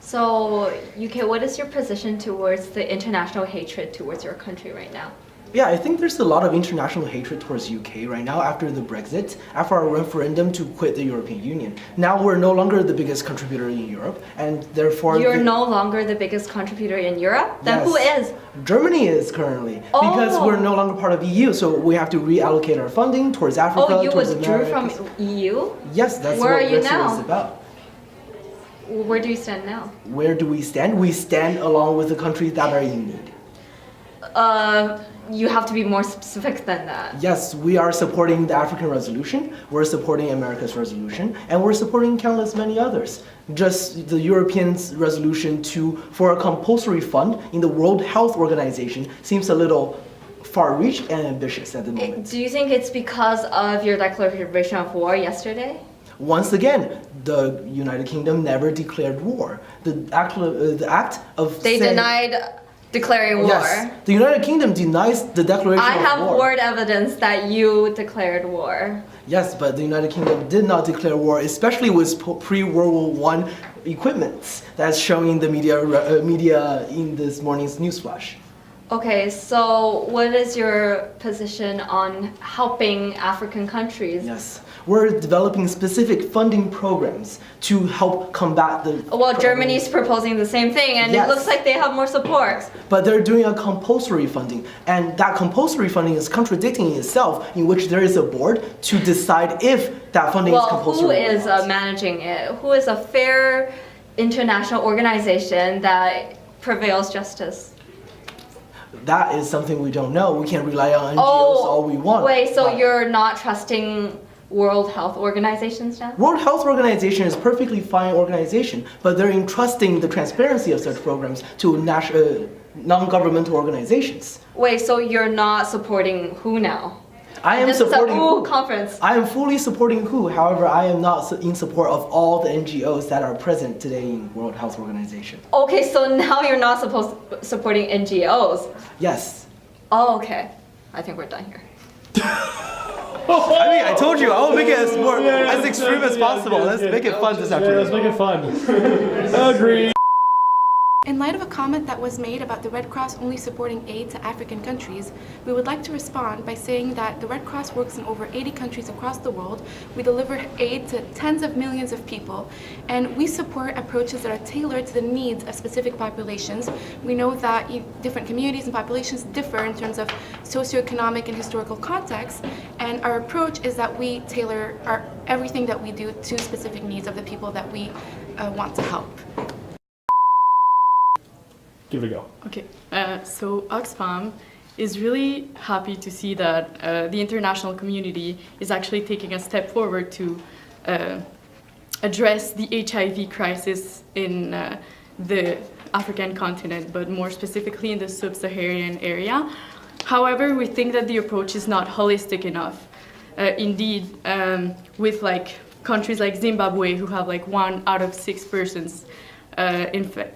So, UK, what is your position towards the international hatred towards your country right now? Yeah, I think there's a lot of international hatred towards UK right now after the Brexit, after our referendum to quit the European Union. Now we're no longer the biggest contributor in Europe, and therefore... You're no longer the biggest contributor in Europe? Then Yes. who is? Germany is currently, because we're no longer part of EU, so we have to reallocate our funding towards Africa, Oh, you towards withdrew America. from EU? Yes, that's Where what are you Brexit now? is about. Where do you stand now? Where do we stand? We stand along with the countries that are in need. You have to be more specific than that. Yes, we are supporting the African resolution, we're supporting America's resolution, and we're supporting countless many others. Just the Europeans' resolution for a compulsory fund in the World Health Organization seems a little far-reached and ambitious at the moment. Do you think it's because of your declaration of war yesterday? Once again, the United Kingdom never declared war. The act of They denied declaring war. Yes, the United Kingdom denies the declaration I of have war. word evidence that you declared war. Yes, but the United Kingdom did not declare war, especially with pre-World War I equipment. That's showing in the media in this morning's news flash. Okay, so what is your position on helping African countries? Yes, we're developing specific funding programs to help combat the... Well, Germany's proposing the same thing, and Yes. it looks like they have more support. But they're doing a compulsory funding, and that compulsory funding is contradicting itself, in which there is a board to decide if that funding is Well, compulsory. who is managing it? Who is a fair international organization that prevails justice? That is something we don't know. We can't rely on NGOs all we want. Wait, so But you're not trusting World Health Organizations now? World Health Organization is a perfectly fine organization, but they're entrusting the transparency of such programs to non-governmental organizations. Wait, so you're not supporting WHO now? I am This is a supporting WHO WHO. conference. I am fully supporting WHO. However, I am not in support of all the NGOs that are present today in World Health Organization. Okay, so now you're not supporting NGOs. Yes. Oh, okay. I think we're done here. I mean, I told you, I'll make it as extreme as possible. Let's make it fun this afternoon. Let's make it fun. Agree. In light of a comment that was made about the Red Cross only supporting aid to African countries, we would like to respond by saying that the Red Cross works in over 80 countries across the world. We deliver aid to tens of millions of people, and we support approaches that are tailored to the needs of specific populations. We know that different communities and populations differ in terms of socioeconomic and historical context, and our approach is that we tailor everything that we do to specific needs of the people that we want to help. Give it a go. Okay, so Oxfam is really happy to see that the international community is actually taking a step forward to address the HIV crisis in the African continent, but more specifically in the sub-Saharan area. However, we think that the approach is not holistic enough. Indeed, with countries like Zimbabwe, who have 1 out of 6 persons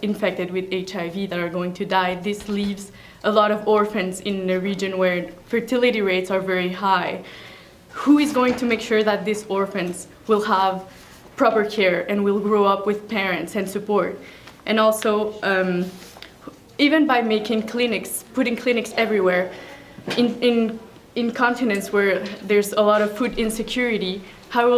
infected with HIV that are going to die, this leaves a lot of orphans in a region where fertility rates are very high. Who is going to make sure that these orphans will have proper care and will grow up with parents and support? And also, even by making clinics, putting clinics everywhere, in continents where there's a lot of food insecurity, how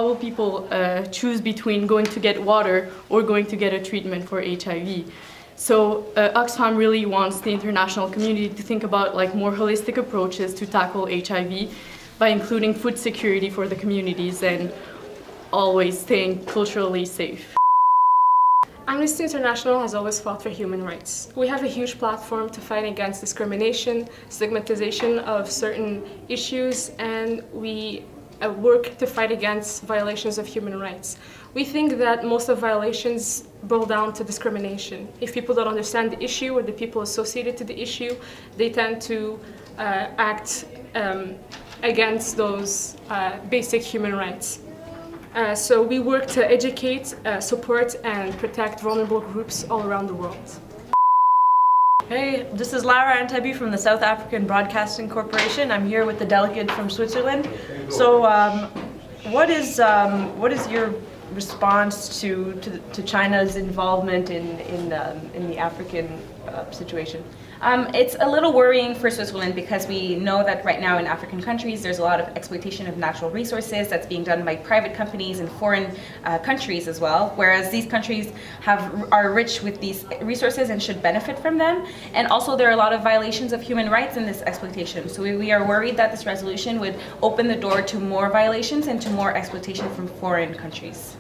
will people choose between going to get water or going to get a treatment for HIV? So Oxfam really wants the international community to think about more holistic approaches to tackle HIV by including food security for the communities and always staying culturally safe. Amnesty International has always fought for human rights. We have a huge platform to fight against discrimination, stigmatization of certain issues, and we work to fight against violations of human rights. We think that most of violations boil down to discrimination. If people don't understand the issue or the people associated to the issue, they tend to act against those basic human rights. So we work to educate, support, and protect vulnerable groups all around the world. Hey, this is Lara Antebi from the South African Broadcasting Corporation. I'm here with the delegate from Switzerland. So, what is your response to China's involvement in the African situation? It's a little worrying for Switzerland because we know that right now in African countries there's a lot of exploitation of natural resources that's being done by private companies and foreign countries as well, whereas these countries are rich with these resources and should benefit from them. And also there are a lot of violations of human rights in this exploitation. So we are worried that this resolution would open the door to more violations and to more exploitation from foreign countries.